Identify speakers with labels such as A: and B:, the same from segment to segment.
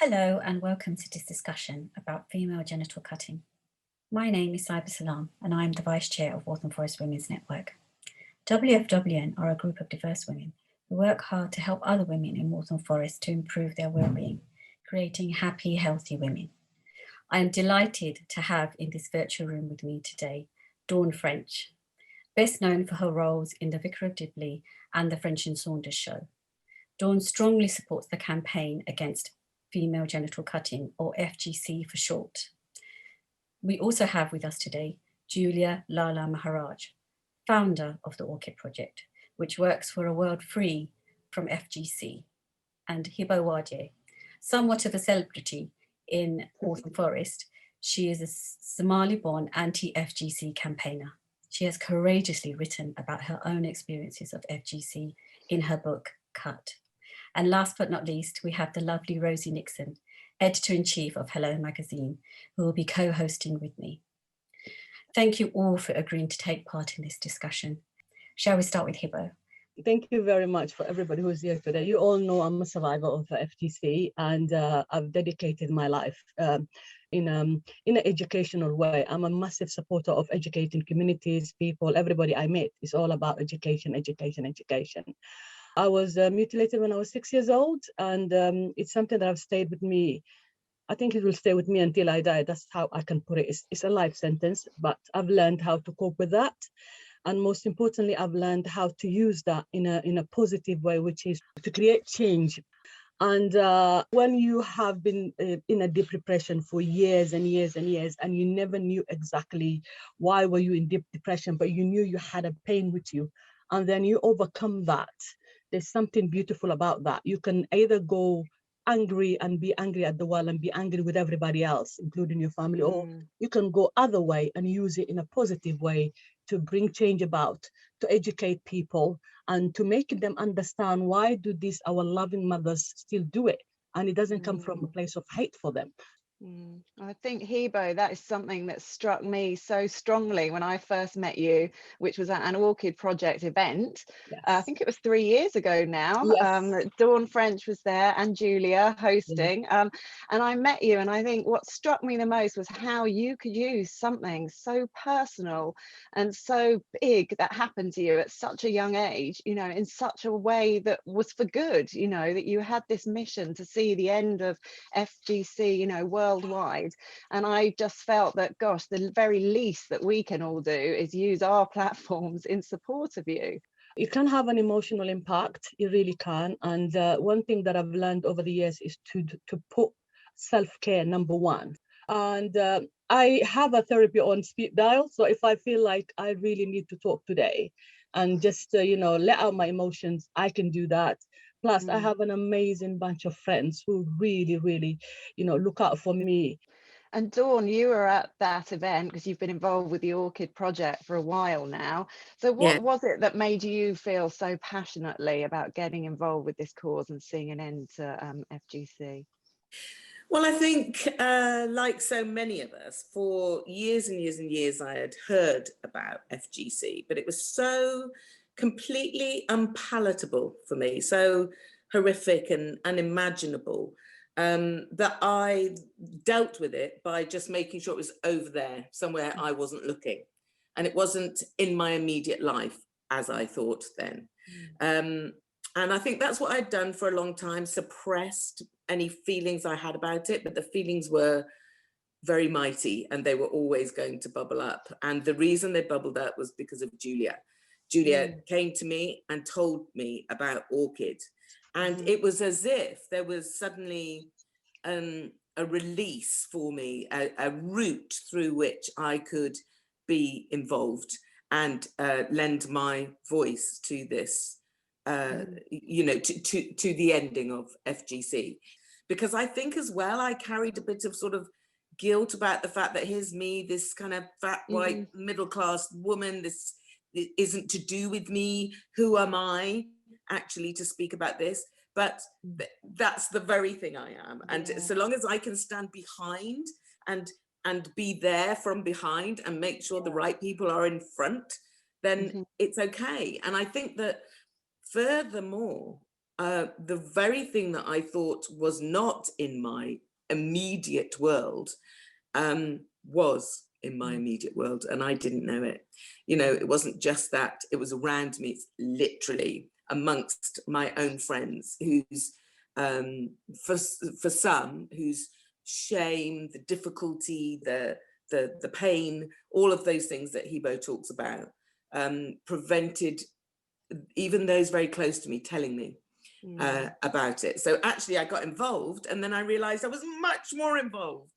A: Hello and welcome to this discussion about female genital cutting. My name is Saiba Salam and I am the Vice Chair of Waltham Forest Women's Network. WFWN are a group of diverse women who work hard to help other women in Waltham Forest to improve their well-being, creating happy, healthy women. I am delighted to have in this virtual room with me today, Dawn French, best known for her roles in The Vicar of Dibley and The French and Saunders Show. Dawn strongly supports the campaign against female genital cutting, or FGC for short. We also have with us today Julia Lalla-Maharajh, founder of the Orchid project, which works for a world free from FGC, and Hibo Wardere, somewhat of a celebrity in Waltham Forest. She is a Somali-born anti-FGC campaigner. She has courageously written about her own experiences of FGC in her book, Cut. And last but not least, we have the lovely Rosie Nixon, Editor-in-Chief of Hello Magazine, who will be co-hosting with me. Thank you all for agreeing to take part in this discussion. Shall we start with Hibo?
B: Thank you very much for everybody who's here today. You all know I'm a survivor of FGC, and I've dedicated my life in an educational way. I'm a massive supporter of educating communities, people, everybody I met. It's all about education, education, education. I was mutilated when I was 6 years old, and it's something that have stayed with me. I think it will stay with me until I die. That's how I can put it. It's a life sentence, but I've learned how to cope with that. And most importantly, I've learned how to use that in a positive way, which is to create change. And when you have been in a deep depression for years and years and years, and you never knew exactly why were you in deep depression, but you knew you had a pain with you, and then you overcome that. There's something beautiful about that. You can either go angry and be angry at the world and be angry with everybody else, including your family, or you can go other way and use it in a positive way to bring change about, to educate people and to make them understand why do this our loving mothers still do it, and it doesn't come from a place of hate for them.
C: I think, Hibo, that is something that struck me so strongly when I first met you, which was at an Orchid project event.
B: Yes.
C: I think it was 3 years ago now.
B: Yes.
C: Dawn French was there and Julia hosting. And I met you, and I think what struck me the most was how you could use something so personal and so big that happened to you at such a young age, you know, in such a way that was for good, you know, that you had this mission to see the end of FGC, you know, worldwide. And I just felt that, gosh, the very least that we can all do is use our platforms in support of you.
B: It can have an emotional impact, it really can. And one thing that I've learned over the years is to put self-care number one. And I have a therapy on speed dial. So if I feel like I really need to talk today and just, you know, let out my emotions, I can do that. Plus, I have an amazing bunch of friends who really, really, you know, look out for me.
C: And Dawn, you were at that event because you've been involved with the Orchid project for a while now. So what was it that made you feel so passionately about getting involved with this cause and seeing an end to FGC?
D: Well, I think like so many of us, for years and years and years, I had heard about FGC, but it was so completely unpalatable for me, so horrific and unimaginable, that I dealt with it by just making sure it was over there, somewhere I wasn't looking. And it wasn't in my immediate life, as I thought then. And I think that's what I'd done for a long time, suppressed any feelings I had about it, but the feelings were very mighty and they were always going to bubble up. And the reason they bubbled up was because of Julia. Julia came to me and told me about Orchid. And it was as if there was suddenly a release for me, a route through which I could be involved and lend my voice to this, you know, to the ending of FGC. Because I think as well, I carried a bit of sort of guilt about the fact that here's me, this kind of fat, white, middle-class woman, this isn't to do with me. Who am I actually to speak about this? But that's the very thing I am. And so long as I can stand behind and be there from behind and make sure the right people are in front, then it's okay. And I think that furthermore, the very thing that I thought was not in my immediate world was in my immediate world, and I didn't know it. You know, it wasn't just that, it was around me. It's literally amongst my own friends, who's for some, whose shame, the difficulty, the pain, all of those things that Hibo talks about, prevented even those very close to me telling me about it. So actually I got involved, and then I realized I was much more involved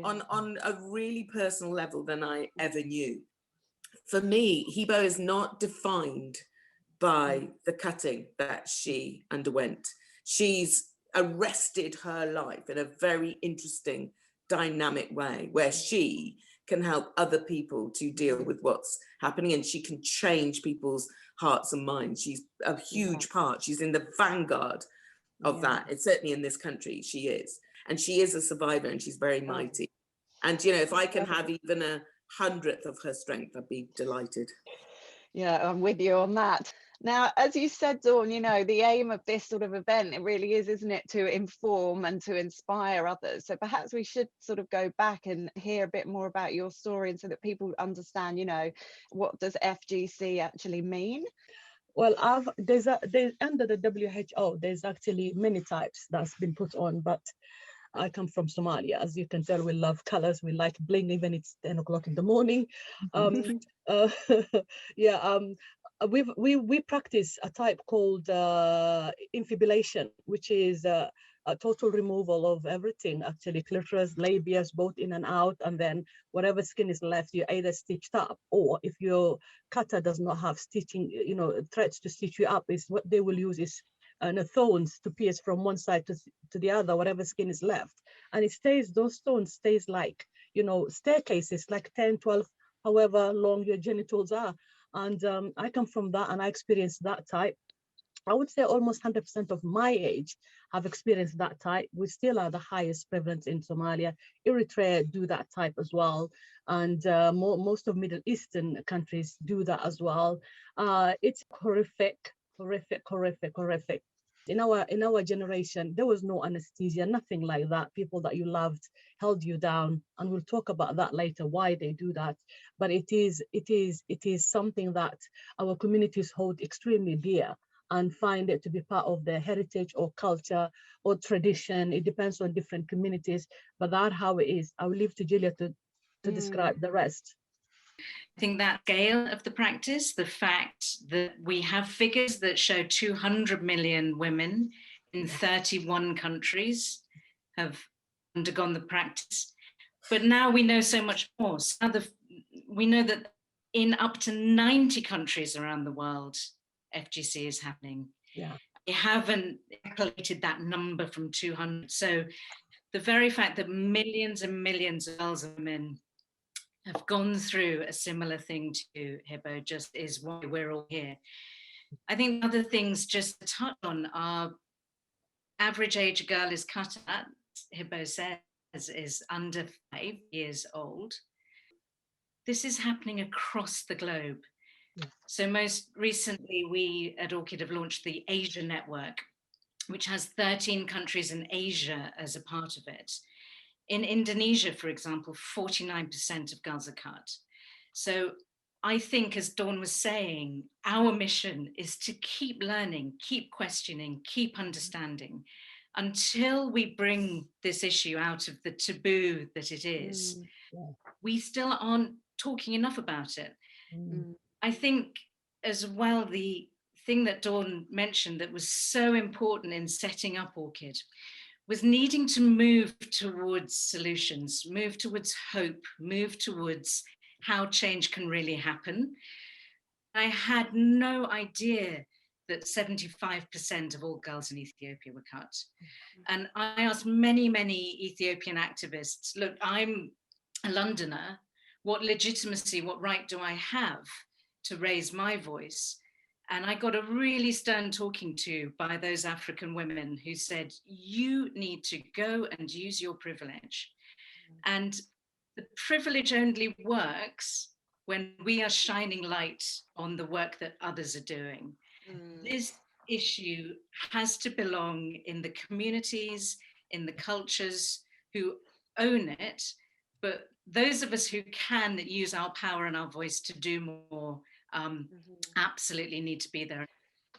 D: on a really personal level than I ever knew. For me, Hibo is not defined by the cutting that she underwent. She's arrested her life in a very interesting, dynamic way, where she can help other people to deal with what's happening, and she can change people's hearts and minds. She's a huge part. She's in the vanguard of that. It's certainly in this country, she is. And she is a survivor, and she's very mighty. And, you know, if I can have even 100th of her strength, I'd be delighted.
C: Yeah, I'm with you on that. Now, as you said, Dawn, you know, the aim of this sort of event, it really is, isn't it, to inform and to inspire others. So perhaps we should sort of go back and hear a bit more about your story, and so that people understand, you know, what does FGC actually mean?
B: Well, there's under the WHO, there's actually many types that's been put on, but I come from Somalia. As you can tell, we love colors. We like bling, even it's 10 o'clock in the morning. We practice a type called infibulation, which is a total removal of everything, actually, clitoris, labias, both in and out, and then whatever skin is left, you either stitched up, or if your cutter does not have stitching, you know, threads to stitch you up, is what they will use is thorns to pierce from one side to the other, whatever skin is left. And it stays, those stones stays like, you know, staircases, like 10, 12, however long your genitals are. And I come from that, and I experienced that type. I would say almost 100% of my age have experienced that type. We still are the highest prevalence in Somalia. Eritrea do that type as well. And most of Middle Eastern countries do that as well. It's horrific. In our generation, there was no anesthesia, nothing like that. People that you loved held you down, and we'll talk about that later, why they do that. But it is something that our communities hold extremely dear, and find it to be part of their heritage or culture or tradition. It depends on different communities, but that's how it is. I will leave to Julia to describe the rest.
E: I think that scale of the practice, the fact that we have figures that show 200 million women in 31 countries have undergone the practice, but now we know so much more. So we know that in up to 90 countries around the world, FGC is happening.
B: Yeah.
E: We haven't calculated that number from 200. So the very fact that millions and millions of girls and women have gone through a similar thing to Hibo just is why we're all here. I think other things just to touch on are average age a girl is cut at, Hibo says, is under 5 years old. This is happening across the globe. So most recently, we at Orchid have launched the Asia Network, which has 13 countries in Asia as a part of it. In Indonesia, for example, 49% of girls are cut. So I think, as Dawn was saying, our mission is to keep learning, keep questioning, keep understanding, until we bring this issue out of the taboo that it is. We still aren't talking enough about it. I think as well, the thing that Dawn mentioned that was so important in setting up Orchid was needing to move towards solutions, move towards hope, move towards how change can really happen. I had no idea that 75% of all girls in Ethiopia were cut. And I asked many, many Ethiopian activists, look, I'm a Londoner, what legitimacy, what right do I have to raise my voice? And I got a really stern talking to by those African women who said, you need to go and use your privilege. And the privilege only works when we are shining light on the work that others are doing. issue has to belong in the communities, in the cultures who own it, but those of us who can use our power and our voice to do more absolutely need to be there.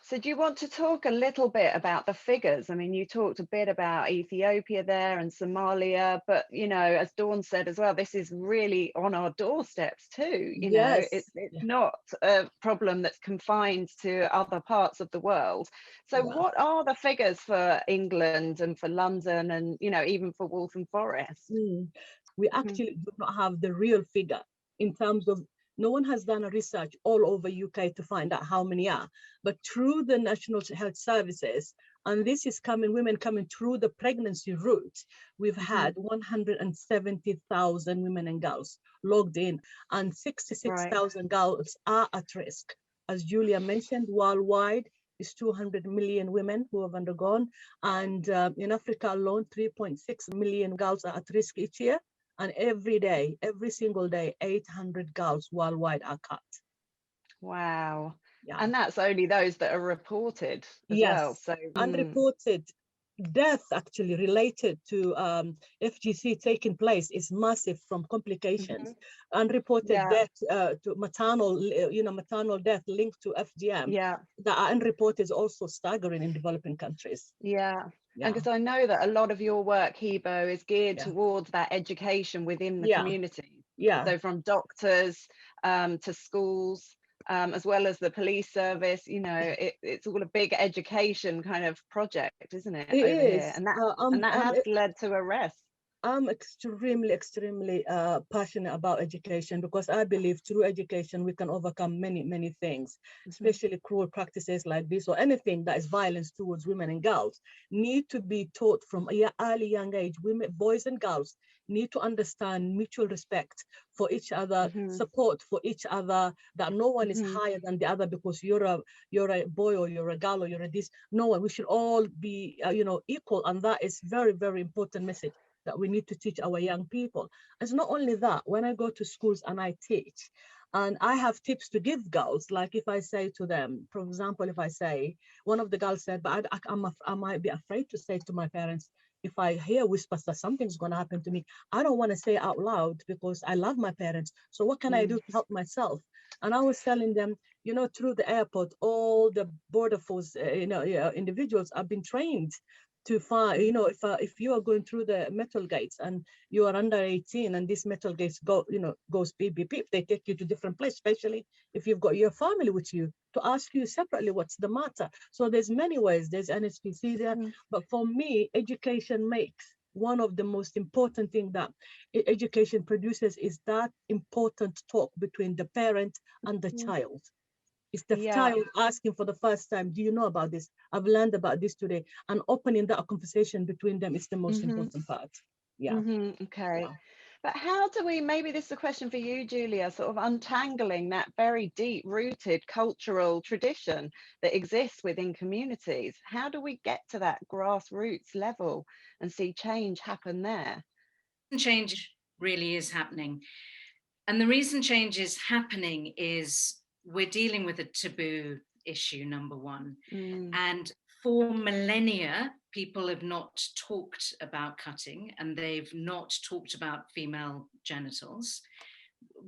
C: So do you want to talk a little bit about the figures? I mean, you talked a bit about Ethiopia there and Somalia, but, you know, as Dawn said as well, this is really on our doorsteps too. You know, it's not a problem that's confined to other parts of the world. So what are the figures for England and for London and, you know, even for Waltham Forest?
B: We actually do not have the real figure in terms of, no one has done a research all over UK to find out how many are, but through the National Health Services, and this is women coming through the pregnancy route, we've had 170,000 women and girls logged in, and 66,000 girls are at risk. As Julia mentioned, worldwide is 200 million women who have undergone, and in Africa alone, 3.6 million girls are at risk each year. And every day, every single day, 800 girls worldwide are cut.
C: Wow. Yeah. And that's only those that are reported as well. So
B: unreported death actually related to FGC taking place is massive from complications. Unreported death to maternal, maternal death linked to FGM. The unreported is also staggering in developing countries.
C: And because I know that a lot of your work, Hibo, is geared towards that education within the community. So from doctors to schools, as well as the police service, you know, it's all a big education kind of project, isn't it?
B: It
C: over
B: is.
C: Here? And that has led to arrests.
B: I'm extremely passionate about education, because I believe through education we can overcome many things, especially cruel practices like this, or anything that is violence towards women and girls need to be taught from an early young age. Women, boys and girls need to understand mutual respect for each other, support for each other, that no one is higher than the other because you're a boy or you're a girl or you're a this. No one. We should all be equal, and that is very important message that we need to teach our young people. It's not only that, when I go to schools and I teach, and I have tips to give girls, like if I say to them, for example, if I say, one of the girls said, but I might be afraid to say to my parents, if I hear whispers that something's going to happen to me, I don't want to say it out loud because I love my parents. So what can I do to help myself? And I was telling them, through the airport, all the border force, individuals have been trained to find, if you are going through the metal gates and you are under 18 and these metal gates goes beep, beep, beep, they take you to different place, especially if you've got your family with you, to ask you separately what's the matter. So there's many ways, there's NSPC there, but for me, education makes one of the most important thing that education produces is that important talk between the parent and the child. It's the child asking for the first time, do you know about this? I've learned about this today. And opening that conversation between them is the most important part.
C: Okay. But how do we, maybe this is a question for you, Julia, sort of untangling that very deep-rooted cultural tradition that exists within communities. How do we get to that grassroots level and see change happen there?
E: Change really is happening. And the reason change is happening is we're dealing with a taboo issue, number one. And for millennia, people have not talked about cutting, and they've not talked about female genitals.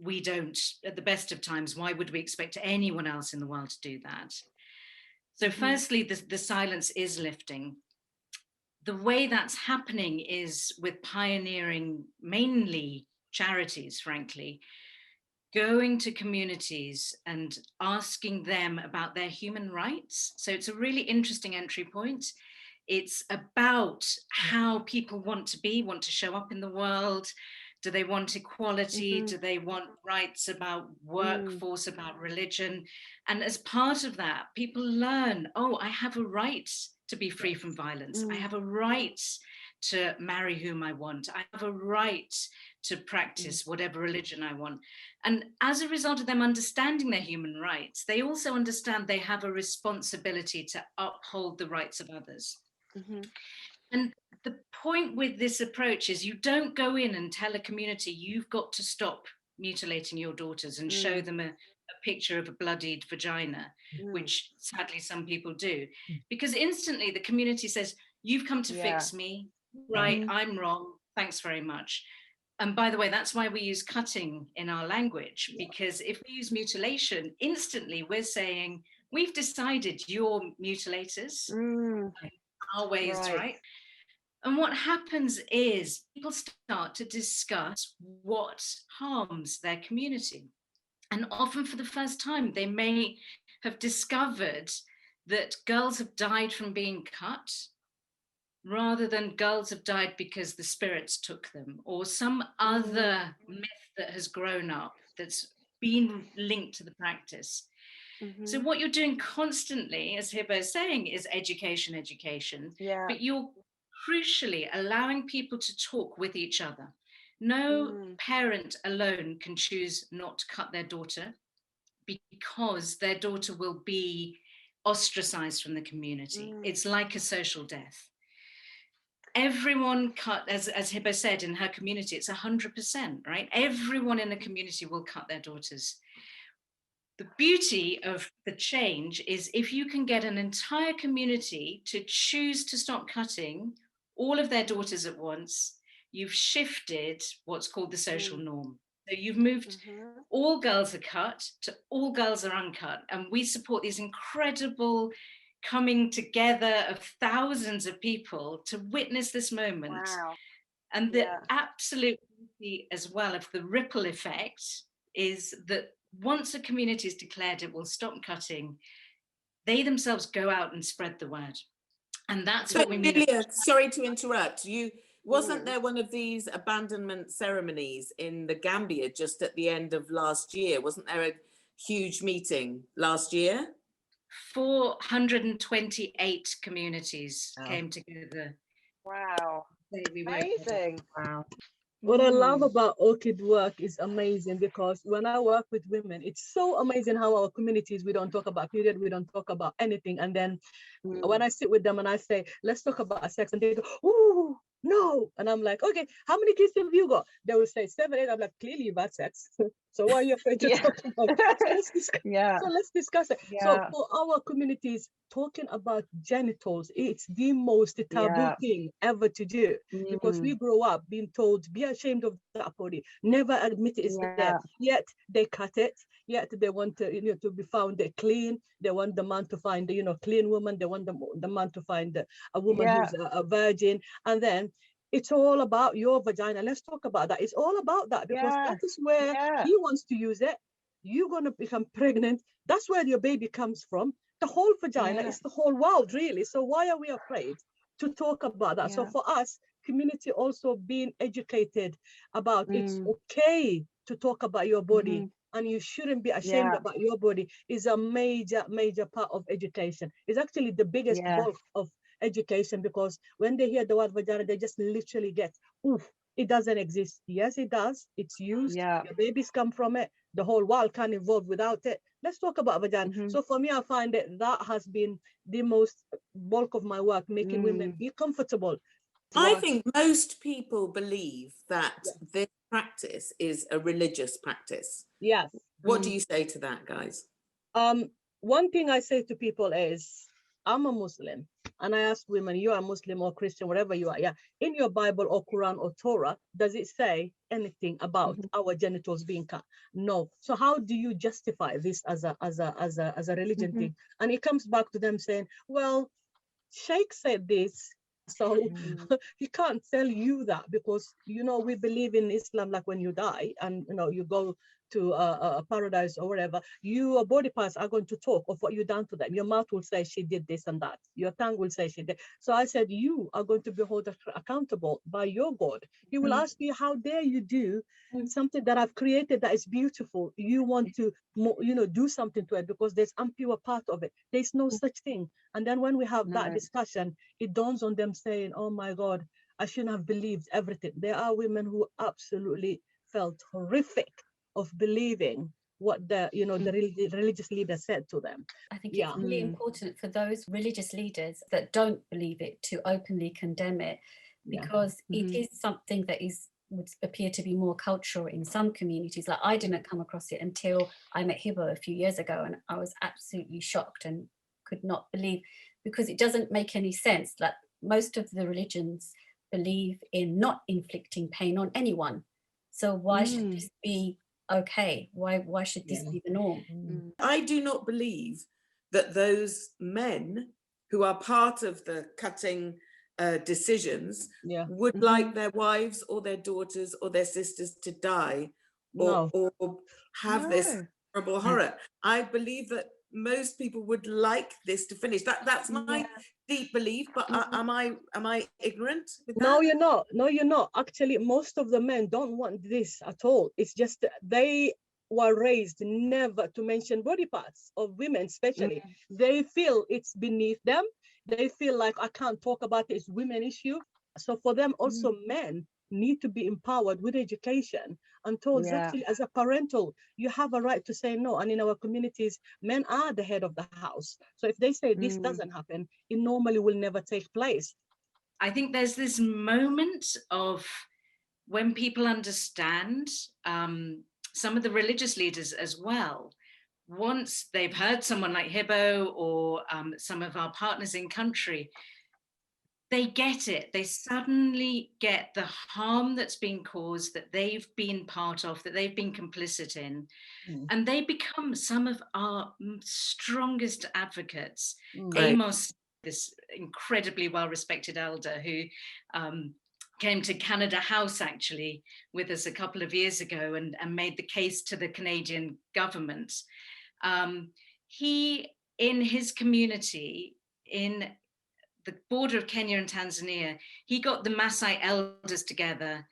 E: We don't, at the best of times, why would we expect anyone else in the world to do that? So firstly, the silence is lifting. The way that's happening is with pioneering, mainly charities, frankly, going to communities and asking them about their human rights. So it's a really interesting entry point. It's about how people want to show up in the world. Do they want equality? Do they want rights about workforce, about religion? And as part of that, people learn, oh, I have a right to be free from violence. I have a right to marry whom I want. I have a right to practice whatever religion I want. And as a result of them understanding their human rights, they also understand they have a responsibility to uphold the rights of others. And the point with this approach is you don't go in and tell a community you've got to stop mutilating your daughters and show them a a picture of a bloodied vagina, which sadly some people do, because instantly the community says, you've come to fix me, right? I'm wrong, thanks very much. And by the way, that's why we use cutting in our language, because if we use mutilation, instantly we're saying, we've decided you're mutilators, our way is right. And what happens is people start to discuss what harms their community. And often for the first time, they may have discovered that girls have died from being cut, rather than girls have died because the spirits took them, or some other myth that has grown up that's been linked to the practice. So what you're doing constantly, as Hibo is saying, is education, but you're crucially allowing people to talk with each other. No parent alone can choose not to cut their daughter, because their daughter will be ostracized from the community. It's like a social death. Everyone cut, as Hibo said, in her community, it's 100%, right? Everyone in the community will cut their daughters. The beauty of the change is if you can get an entire community to choose to stop cutting all of their daughters at once, you've shifted what's called the social norm. So you've moved all girls are cut to all girls are uncut. And we support these incredible coming together of thousands of people to witness this moment.
C: Wow.
E: And the absolute beauty as well of the ripple effect is that once a community is declared it will stop cutting, they themselves go out and spread the word. And that's what we mean.
D: Julia, sorry to interrupt. Wasn't there one of these abandonment ceremonies in the Gambia just at the end of last year? Wasn't there a huge meeting last year?
E: 428 communities came together.
C: Wow. Amazing.
A: Wow.
B: What I love about Orchid work is amazing, because when I work with women, it's so amazing how our communities, we don't talk about period, we don't talk about anything. And then when I sit with them and I say, let's talk about sex, and they go, ooh, no. And I'm like, okay, how many kids have you got? They will say 7, 8. I'm like, clearly you've had sex. So why are you afraid to talk about it? So let's discuss it. So for our communities, talking about genitals, it's the most taboo thing ever to do, because we grow up being told, be ashamed of that body, never admit it's there. Yet they cut it. Yet they want to, to be found clean. They want the man to find, clean woman. They want the man to find a woman who's a virgin. And then it's all about your vagina. Let's talk about that. It's all about that, because that is where he wants to use it. You're going to become pregnant. That's where your baby comes from. The whole vagina is the whole world, really. So why are we afraid to talk about that? So for us, community also being educated about it's okay to talk about your body, and you shouldn't be ashamed about your body, is a major, major part of education. It's actually the biggest bulk of education, because when they hear the word vagina, they just literally get, oof, it doesn't exist. Yes, it does. It's used. Your babies come from it. The whole world can't evolve without it. Let's talk about vagina. So for me, I find that has been the most bulk of my work, making women be comfortable.
D: I think most people believe that this practice is a religious practice.
B: Yes.
D: What do you say to that, guys?
B: One thing I say to people is, I'm a Muslim, and I ask women, you are Muslim or Christian, whatever you are, in your Bible or Quran or Torah, does it say anything about our genitals being cut? No. So how do you justify this as a religion thing? And it comes back to them saying, well, Sheikh said this, so he can't tell you that, because we believe in Islam, like when you die and you go to a paradise or whatever, your body parts are going to talk of what you've done to them. Your mouth will say she did this and that. Your tongue will say she did. So I said, you are going to be held accountable by your God. He will ask you, how dare you do something that I've created that is beautiful? You want to do something to it, because there's impure part of it. There's no such thing. And then when we have that discussion, it dawns on them saying, oh my God, I shouldn't have believed everything. There are women who absolutely felt horrific of believing what the religious leader said to them.
A: I think it's really important for those religious leaders that don't believe it to openly condemn it, because it is something that is would appear to be more cultural in some communities. Like I didn't come across it until I met Hibo a few years ago, and I was absolutely shocked and could not believe, because it doesn't make any sense. Like most of the religions believe in not inflicting pain on anyone. So why should this be okay? Why should this be the norm?
D: I do not believe that those men who are part of the cutting decisions would like their wives or their daughters or their sisters to die or have this horrible horror. I believe that most people would like this to finish. That's my deep belief, but am I ignorant with that?
B: No, you're not. No, you're not. Actually, most of the men don't want this at all. It's just they were raised never to mention body parts of women, especially. They feel it's beneath them. They feel like I can't talk about it, it's women issue. So for them also, men need to be empowered with education and told actually as a parental, you have a right to say no. And in our communities, men are the head of the house. So if they say this doesn't happen, it normally will never take place.
E: I think there's this moment of when people understand, some of the religious leaders as well, once they've heard someone like Hibo or some of our partners in country, they get it. They suddenly get the harm that's been caused, that they've been part of, that they've been complicit in, and they become some of our strongest advocates. Amos, this incredibly well-respected elder who came to Canada House actually with us a couple of years ago and made the case to the Canadian government. He, in his community, in the border of Kenya and Tanzania, he got the Maasai elders together.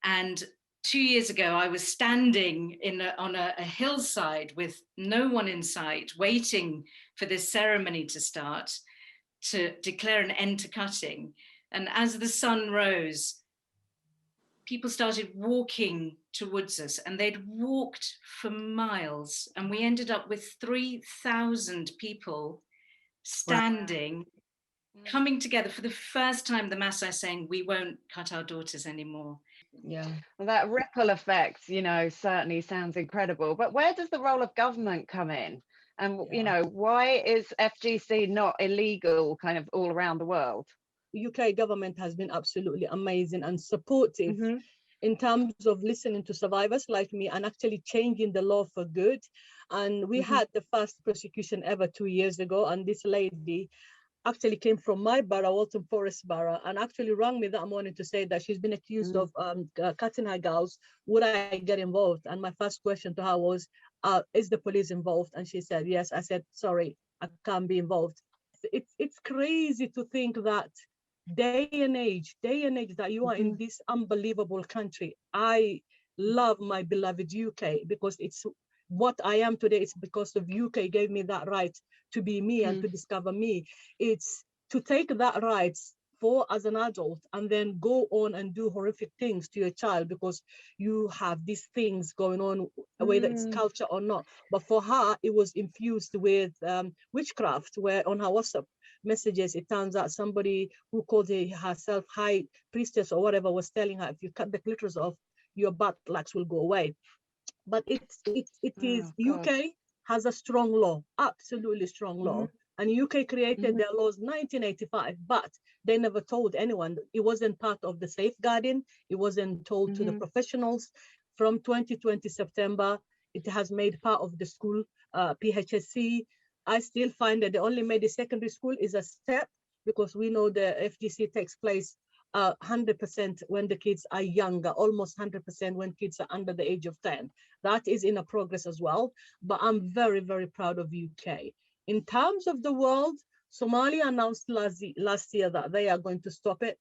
E: And 2 years ago, I was standing on a hillside with no one in sight, waiting for this ceremony to start, to declare an end to cutting. And as the sun rose, people started walking towards us, and they'd walked for miles. And we ended up with 3,000 people standing, coming together for the first time, the Maasai saying, we won't cut our daughters anymore.
C: Well, that ripple effect, certainly sounds incredible. But where does the role of government come in? And, why is FGC not illegal kind of all around the world?
B: The UK government has been absolutely amazing and supportive in terms of listening to survivors like me and actually changing the law for good. And we had the first prosecution ever 2 years ago, and this lady actually came from my borough, Waltham Forest borough, and actually rang me that morning to say that she's been accused of cutting her girls. Would I get involved? And my first question to her was, is the police involved? And she said, yes. I said, sorry, I can't be involved. It's crazy to think that day and age that you are in this unbelievable country. I love my beloved UK because it's what I am today. It's because of UK gave me that right to be me and to discover me. It's to take that right for as an adult and then go on and do horrific things to your child because you have these things going on, whether it's culture or not. But for her, it was infused with witchcraft, where on her WhatsApp messages, it turns out somebody who called herself high priestess or whatever was telling her, if you cut the clitoris off, your bad lucks will go away. But it is UK has a strong law, absolutely strong law. And UK created their laws 1985, but they never told anyone. It wasn't part of the safeguarding. It wasn't told to the professionals. From 2020 September, it has made part of the school PHSC. I still find that the only made the secondary school is a step because we know the FGC takes place 100% when the kids are younger, almost 100% when kids are under the age of 10. That is in a progress as well. But I'm very, very proud of UK. In terms of the world, Somalia announced last year that they are going to stop it.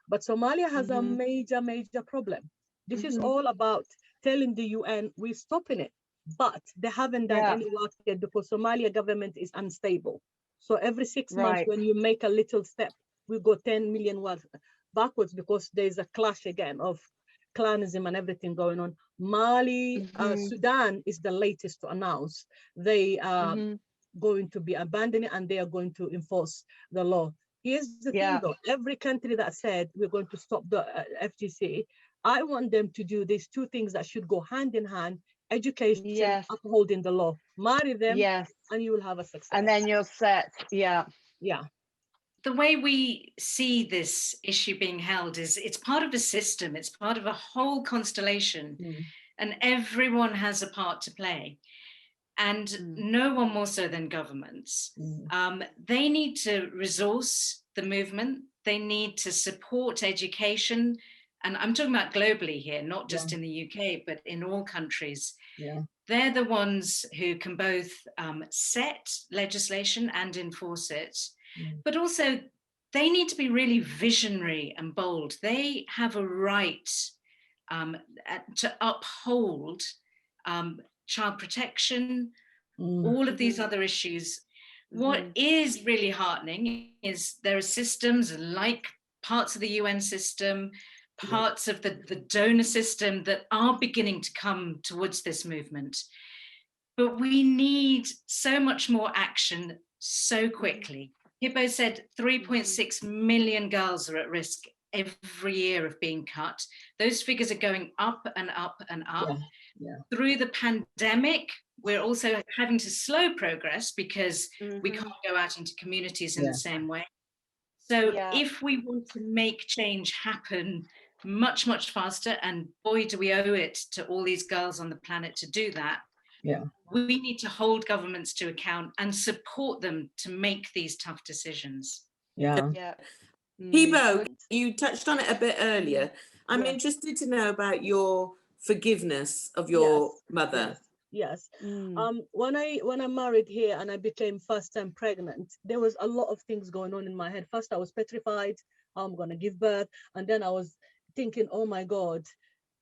B: But Somalia has a major, major problem. This is all about telling the UN we're stopping it. But they haven't done any work yet because Somalia government is unstable. So every 6 months when you make a little step, we go 10 million backwards because there's a clash again of clanism and everything going on. Mali, Sudan is the latest to announce. They are going to be abandoning and they are going to enforce the law. Here's the thing though, every country that said we're going to stop the FGC I want them to do these two things that should go hand in hand: education,
C: Yes.
B: upholding the law. Marry them,
C: Yes.
B: and you will have a success.
C: And then you're set. Yeah.
B: Yeah.
E: The way we see this issue being held is it's part of a system, it's part of a whole constellation, and everyone has a part to play. And no one more so than governments. They need to resource the movement, they need to support education. And I'm talking about globally here, not just in the UK, but in all countries.
B: Yeah.
E: They're the ones who can both set legislation and enforce it, but also they need to be really visionary and bold. They have a right to uphold child protection, all of these other issues. What is really heartening is there are systems like parts of the UN system, parts of the donor system that are beginning to come towards this movement. But we need so much more action so quickly. Hibo said 3.6 million girls are at risk every year of being cut. Those figures are going up and up and up. Through the pandemic, we're also having to slow progress because we can't go out into communities in the same way. So if we want to make change happen much, much faster, and boy, do we owe it to all these girls on the planet to do that, we need to hold governments to account and support them to make these tough decisions.
D: Hibo, you touched on it a bit earlier. I'm interested to know about your forgiveness of your mother.
B: Yes. When I married here and I became first time pregnant, there was a lot of things going on in my head. First, I was petrified, how I'm gonna give birth, and then I was thinking, oh my God,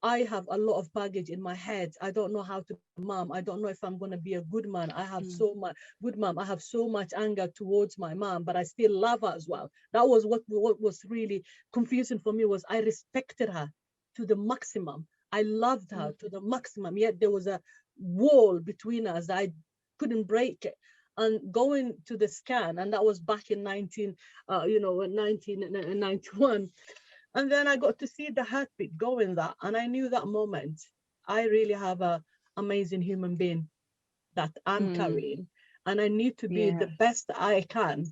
B: I have a lot of baggage in my head. I don't know how to be a mom. I don't know if I'm gonna be a good man. I have so much good mom. I have so much anger towards my mom, but I still love her as well. That was what was really confusing for me. Was I respected her to the maximum. I loved her to the maximum. Yet there was a wall between us. I couldn't break it. And going to the scan, and that was back in 1991. And then I got to see the heartbeat going that, and I knew that moment I really have an amazing human being that I'm carrying, and I need to be the best I can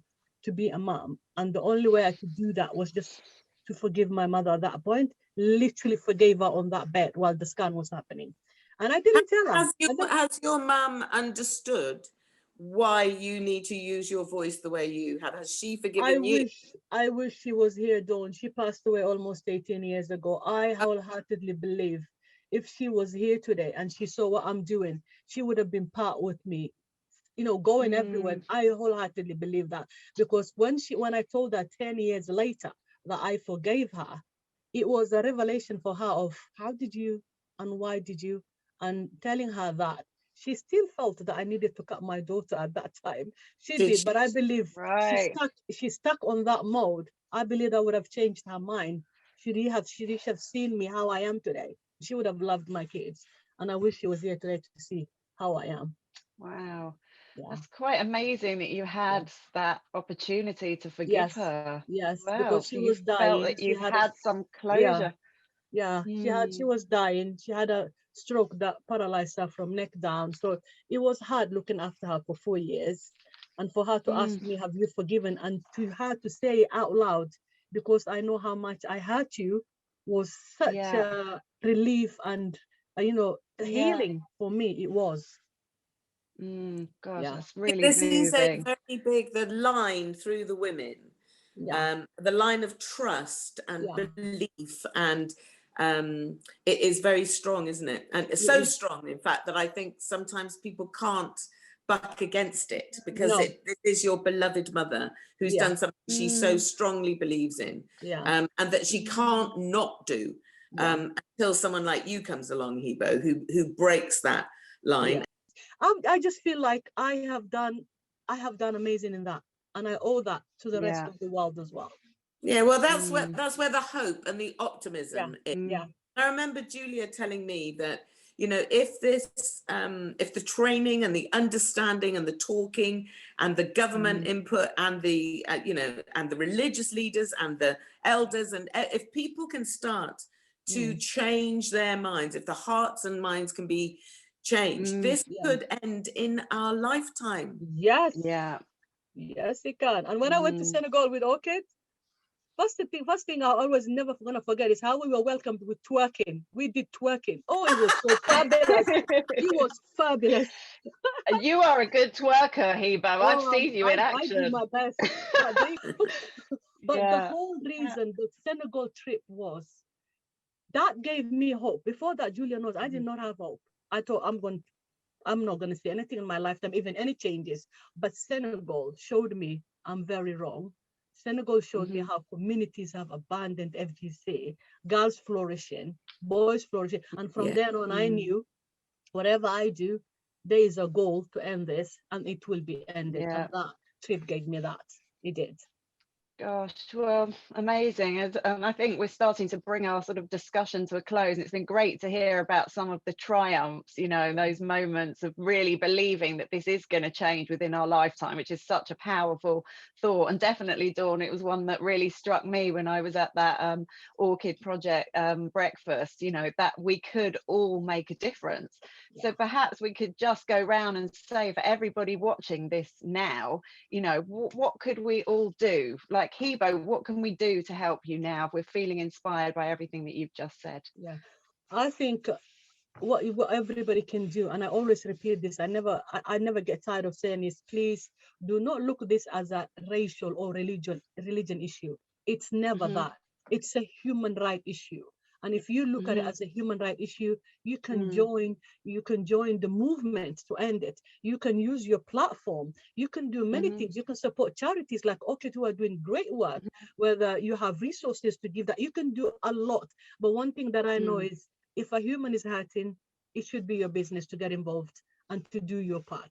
B: to be a mom. And the only way I could do that was just to forgive my mother at that point. Literally forgave her on that bed while the scan was happening. And I didn't tell her.
D: Has your mum understood why you need to use your voice the way you have? Has she forgiven you?
B: I wish she was here, Dawn. She passed away almost 18 years ago. I wholeheartedly believe if she was here today and she saw what I'm doing, she would have been part with me, going everywhere. I wholeheartedly believe that, because when I told her 10 years later that I forgave her, it was a revelation for her of how did you and why did you, and telling her that she still felt that I needed to cut my daughter at that time. She did, but I believe she stuck on that mode. I believe that would have changed her mind. She have seen me how I am today. She would have loved my kids. And I wish she was here today to see how I am.
C: Wow. That's quite amazing that you had that opportunity to forgive her.
B: Yes,
C: wow.
B: Because she was dying.
C: Felt that you had some closure.
B: She was dying. She had a stroke that paralyzed her from neck down. So it was hard looking after her for 4 years. And for her to ask me, have you forgiven? And to her to say it out loud, because I know how much I hurt you, was such a relief and, healing for me. It was.
C: Gosh, that's really
D: this
C: moving.
D: is a very big, the line through the women, the line of trust and belief, and it is very strong, isn't it? And it's so strong, in fact, that I think sometimes people can't buck against it, because it is your beloved mother who's done something she so strongly believes in, and that she can't not do until someone like you comes along, Hibo, who breaks that line.
B: I just feel like I have done amazing in that, and I owe that to the rest of the world as well.
D: Yeah, well, that's where the hope and the optimism is. I remember Julia telling me that, if the training and the understanding and the talking and the government input and the and the religious leaders and the elders, and if people can start to change their minds, if the hearts and minds can be changed, this could end in our lifetime.
B: Yes.
C: Yeah.
B: Yes, it can. And when I went to Senegal with Orchid, first thing I always never gonna forget is how we were welcomed with twerking. We did twerking. Oh, it was so fabulous. It was fabulous.
C: You are a good twerker, Hibo. I've seen you in
B: I
C: action.
B: do my best. But the
C: Yeah.
B: whole reason the Senegal trip was, that gave me hope. Before that, Julia knows, I did not have hope. I thought I'm not going to see anything in my lifetime, even any changes. But Senegal showed me I'm very wrong. Senegal showed me how communities have abandoned FGC, girls flourishing, boys flourishing. And from then on, I knew whatever I do, there is a goal to end this, and it will be ended. And that trip gave me that. It did.
C: Gosh, well, amazing. And I think we're starting to bring our sort of discussion to a close. And it's been great to hear about some of the triumphs, you know, those moments of really believing that this is going to change within our lifetime, which is such a powerful thought. And definitely, Dawn, it was one that really struck me when I was at that Orchid project breakfast, you know, that we could all make a difference. So perhaps we could just go round and say for everybody watching this now, you know, what could we all do? Like, Hibo, what can we do to help you now if we're feeling inspired by everything that you've just said?
B: Yeah, I think what everybody can do, and I always repeat this, I never get tired of saying this, please do not look at this as a racial or religion issue. It's never that. It's a human right issue. And if you look at it as a human right issue, you can join the movement to end it. You can use your platform. You can do many things. You can support charities like Orchid, who are doing great work, whether you have resources to give that. You can do a lot. But one thing that I know is, if a human is hurting, it should be your business to get involved and to do your part.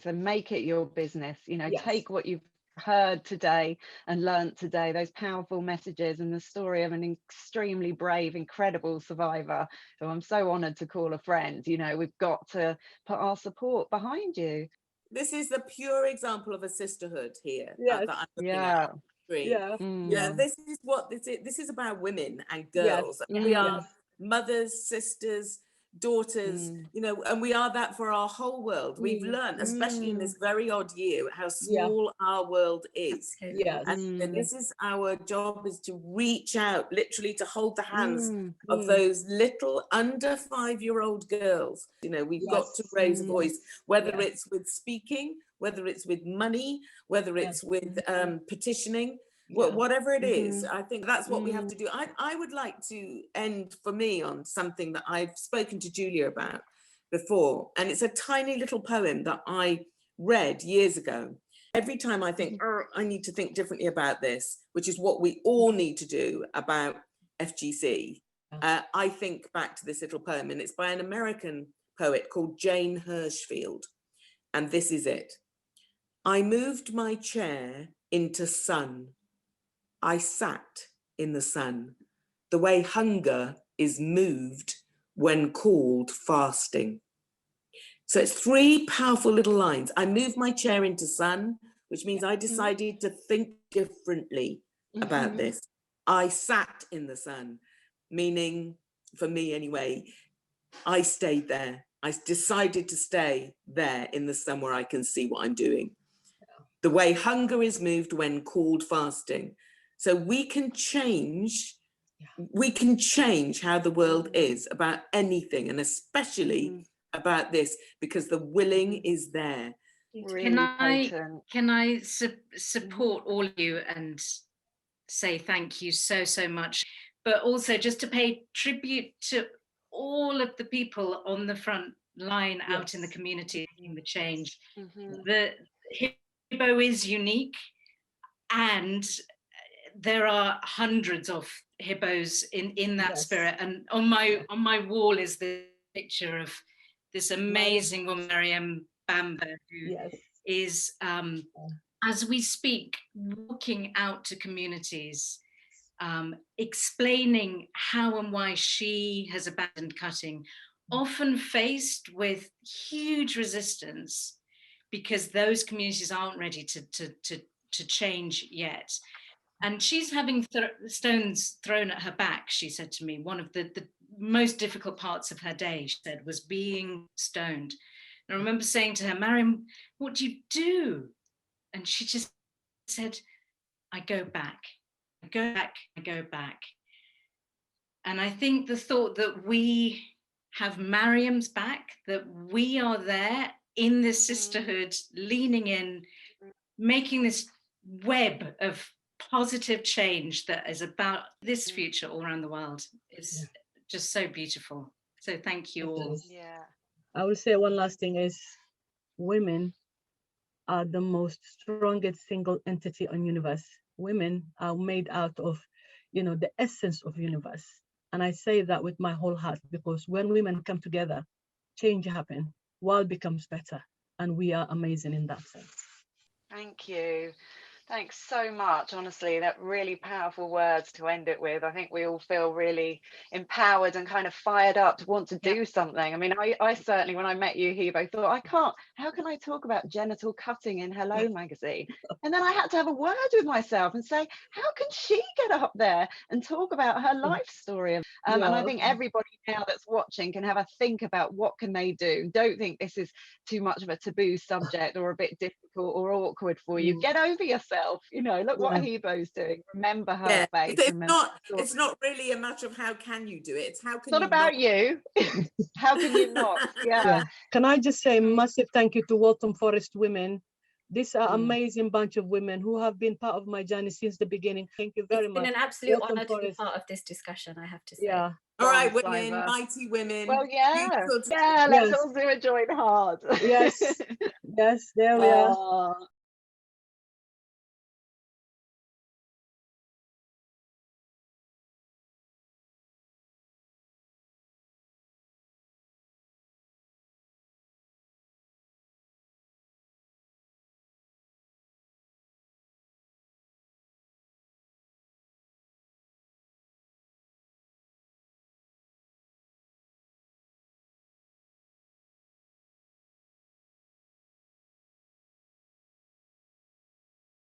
C: So make it your business, you know, take what you've heard today and learned today, those powerful messages and the story of an extremely brave, incredible survivor who I'm so honoured to call a friend. You know, we've got to put our support behind you.
D: This is the pure example of a sisterhood here.
B: Yes.
D: That I'm looking at.
B: Yeah.
D: This is what this is about, women and girls. We are mothers, sisters, daughters, you know, and we are that for our whole world. We've learned, especially in this very odd year, how small our world is. And this is our job, is to reach out, literally to hold the hands of those little under 5-year-old girls. You know, we've got to raise a voice, whether it's with speaking, whether it's with money, whether it's with petitioning. Whatever it is, I think that's what we have to do. I would like to end for me on something that I've spoken to Julia about before. And it's a tiny little poem that I read years ago. Every time I think, I need to think differently about this, which is what we all need to do about FGC, I think back to this little poem, and it's by an American poet called Jane Hirshfield. And this is it. I moved my chair into sun. I sat in the sun, the way hunger is moved when called fasting. So it's 3 powerful little lines. I moved my chair into sun, which means I decided to think differently about this. I sat in the sun, meaning, for me anyway, I stayed there. I decided to stay there in the sun where I can see what I'm doing. The way hunger is moved when called fasting. So we can change how the world is about anything, and especially about this, because the willing is there.
E: Can I support all of you and say thank you so much, but also just to pay tribute to all of the people on the front line out in the community making the change. The Hibo is unique, and there are hundreds of Hibos in that spirit. And on my wall is the picture of this amazing woman, Mariam Bamba, who is, as we speak, walking out to communities, explaining how and why she has abandoned cutting, often faced with huge resistance because those communities aren't ready to change yet. And she's having stones thrown at her back, she said to me. One of the most difficult parts of her day, she said, was being stoned. And I remember saying to her, Mariam, what do you do? And she just said, I go back, I go back, I go back. And I think the thought that we have Mariam's back, that we are there in this sisterhood, leaning in, making this web of positive change that is about this future all around the world is just so beautiful. So thank you all.
C: Yeah.
B: I will say one last thing is women are the most strongest single entity on universe. Women are made out of, you know, the essence of universe. And I say that with my whole heart, because when women come together, change happens, world becomes better, and we are amazing in that sense.
C: Thank you. Thanks so much. Honestly, that really powerful words to end it with. I think we all feel really empowered and kind of fired up to want to do something. I mean, I certainly, when I met you, Hibo, thought, how can I talk about genital cutting in Hello magazine? And then I had to have a word with myself and say, how can she get up there and talk about her life story? And I think everybody now that's watching can have a think about what can they do. Don't think this is too much of a taboo subject or a bit difficult or awkward for you. Get over yourself. You know, look what Hibo's doing. Remember her face.
D: It's not really a matter of how can you do it. It's how can
C: it's not
D: you
C: about
D: not.
C: You. How can you not? Yeah.
B: Can I just say massive thank you to Waltham Forest women. These are amazing bunch of women who have been part of my journey since the beginning. Thank you very much.
A: It's been an absolute
B: Waltham
A: honor to be
B: Forest.
A: part of this discussion, I have to say.
B: Yeah.
D: All right,
C: Thanks,
D: women,
C: Saiba.
D: mighty women.
C: Well, yeah,
D: Beautiful to-
C: let's all do a join hard.
B: Yes, yes, there we are.